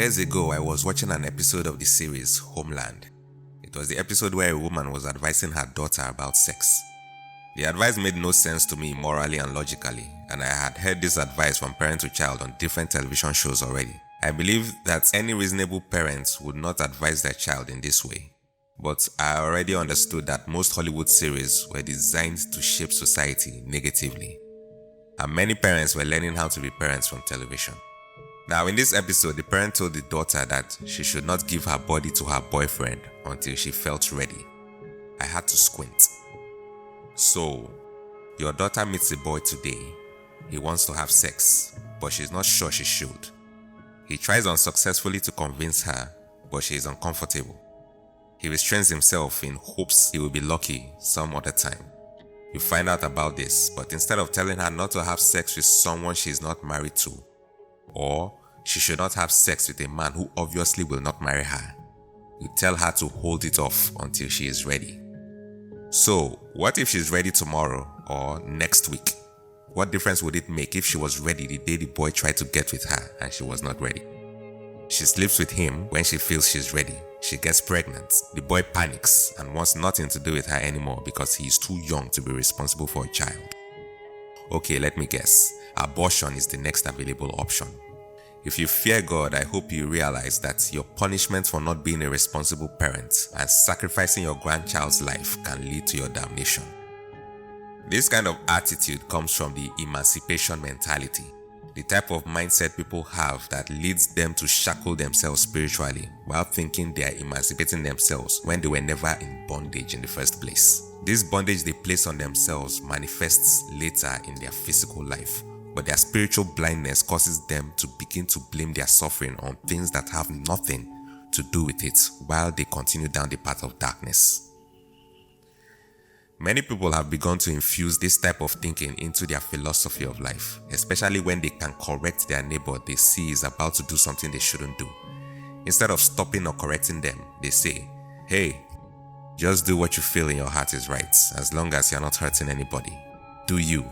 Years ago, I was watching an episode of the series Homeland. It was the episode where a woman was advising her daughter about sex. The advice made no sense to me morally and logically, and I had heard this advice from parent to child on different television shows already. I believe that any reasonable parents would not advise their child in this way. But I already understood that most Hollywood series were designed to shape society negatively. And many parents were learning how to be parents from television. Now in this episode, the parent told the daughter that she should not give her body to her boyfriend until she felt ready. I had to squint. So, your daughter meets a boy today. He wants to have sex, but she's not sure she should. He tries unsuccessfully to convince her, but she is uncomfortable. He restrains himself in hopes he will be lucky some other time. You find out about this, but instead of telling her not to have sex with someone she is not married to, or she should not have sex with a man who obviously will not marry her, you tell her to hold it off until she is ready. So, what if she's ready tomorrow or next week? What difference would it make if she was ready the day the boy tried to get with her and she was not ready? She sleeps with him when she feels she's ready. She gets pregnant. The boy panics and wants nothing to do with her anymore because he is too young to be responsible for a child. Okay, let me guess. Abortion is the next available option. If you fear God, I hope you realize that your punishment for not being a responsible parent and sacrificing your grandchild's life can lead to your damnation. This kind of attitude comes from the emancipation mentality, the type of mindset people have that leads them to shackle themselves spiritually while thinking they are emancipating themselves when they were never in bondage in the first place. This bondage they place on themselves manifests later in their physical life, but their spiritual blindness causes them to begin to blame their suffering on things that have nothing to do with it while they continue down the path of darkness. Many people have begun to infuse this type of thinking into their philosophy of life, especially when they can correct their neighbor they see is about to do something they shouldn't do. Instead of stopping or correcting them, they say, "Hey, just do what you feel in your heart is right, as long as you're not hurting anybody. Do you."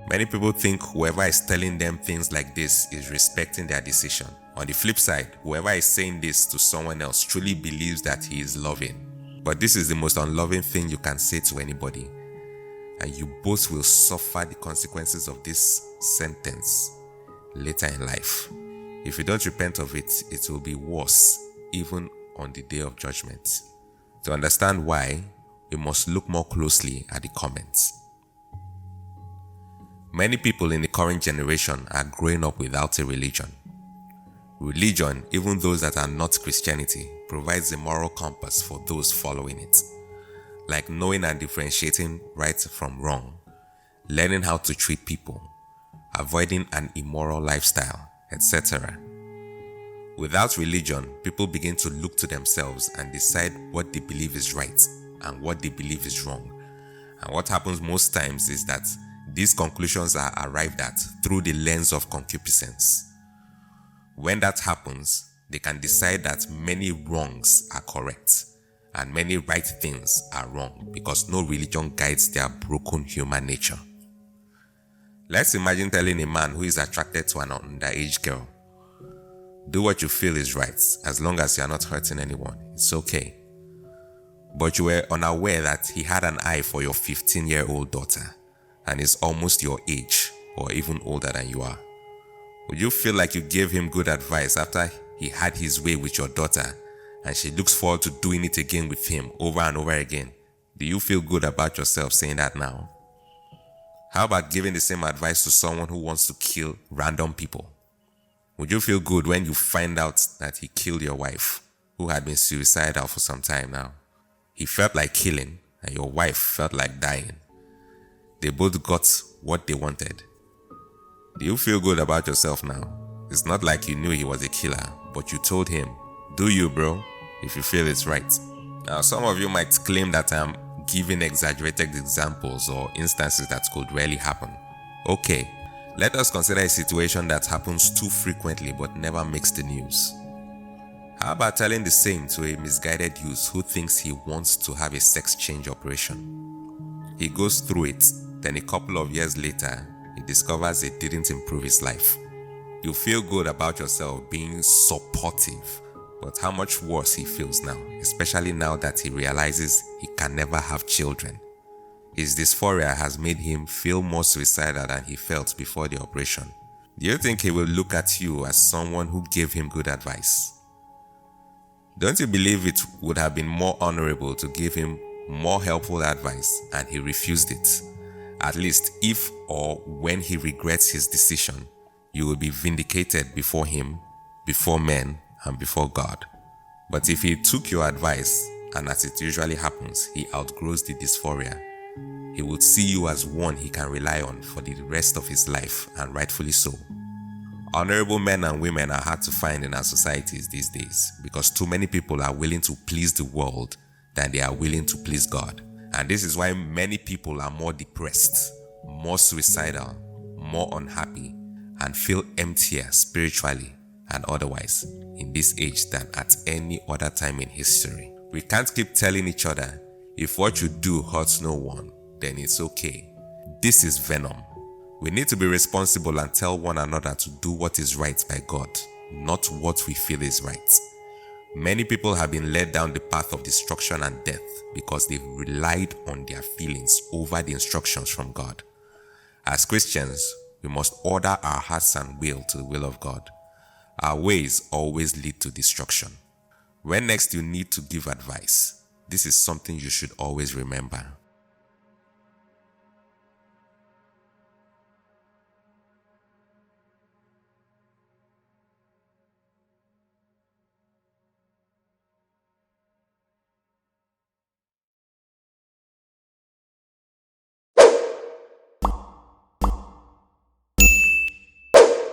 Many people think whoever is telling them things like this is respecting their decision. On the flip side, whoever is saying this to someone else truly believes that he is loving. But this is the most unloving thing you can say to anybody, and you both will suffer the consequences of this sentence later in life. If you don't repent of it, it will be worse even on the day of judgment. To understand why, we must look more closely at the comments. Many people in the current generation are growing up without a religion. Religion, even those that are not Christianity, provides a moral compass for those following it, like knowing and differentiating right from wrong, learning how to treat people, avoiding an immoral lifestyle, etc. Without religion, people begin to look to themselves and decide what they believe is right and what they believe is wrong. And what happens most times is that these conclusions are arrived at through the lens of concupiscence. When that happens, they can decide that many wrongs are correct and many right things are wrong because no religion guides their broken human nature. Let's imagine telling a man who is attracted to an underage girl, "Do what you feel is right, as long as you are not hurting anyone, it's okay." But you were unaware that he had an eye for your 15-year-old daughter and is almost your age or even older than you are. Would you feel like you gave him good advice after he had his way with your daughter and she looks forward to doing it again with him over and over again? Do you feel good about yourself saying that now? How about giving the same advice to someone who wants to kill random people? Would you feel good when you find out that he killed your wife, who had been suicidal for some time now? He felt like killing and your wife felt like dying. They both got what they wanted. Do you feel good about yourself now? It's not like you knew he was a killer, but you told him, "Do you, bro, if you feel it's right." Now, some of you might claim that I'm giving exaggerated examples or instances that could rarely happen. Okay, let us consider a situation that happens too frequently but never makes the news. How about telling the same to a misguided youth who thinks he wants to have a sex change operation? He goes through it, then a couple of years later, he discovers it didn't improve his life. You feel good about yourself being supportive, but how much worse he feels now, especially now that he realizes he can never have children. His dysphoria has made him feel more suicidal than he felt before the operation. Do you think he will look at you as someone who gave him good advice? Don't you believe it would have been more honorable to give him more helpful advice and he refused it? At least if or when he regrets his decision, you will be vindicated before him, before men, and before God. But if he took your advice, and as it usually happens, he outgrows the dysphoria, he would see you as one he can rely on for the rest of his life, and rightfully so. Honorable men and women are hard to find in our societies these days because too many people are willing to please the world than they are willing to please God. And this is why many people are more depressed, more suicidal, more unhappy, and feel emptier spiritually and otherwise in this age than at any other time in history. We can't keep telling each other, if what you do hurts no one, then it's okay. This is Venom. We need to be responsible and tell one another to do what is right by God, not what we feel is right. Many people have been led down the path of destruction and death because they've relied on their feelings over the instructions from God. As Christians, we must order our hearts and will to the will of God. Our ways always lead to destruction. When next you need to give advice, this is something you should always remember.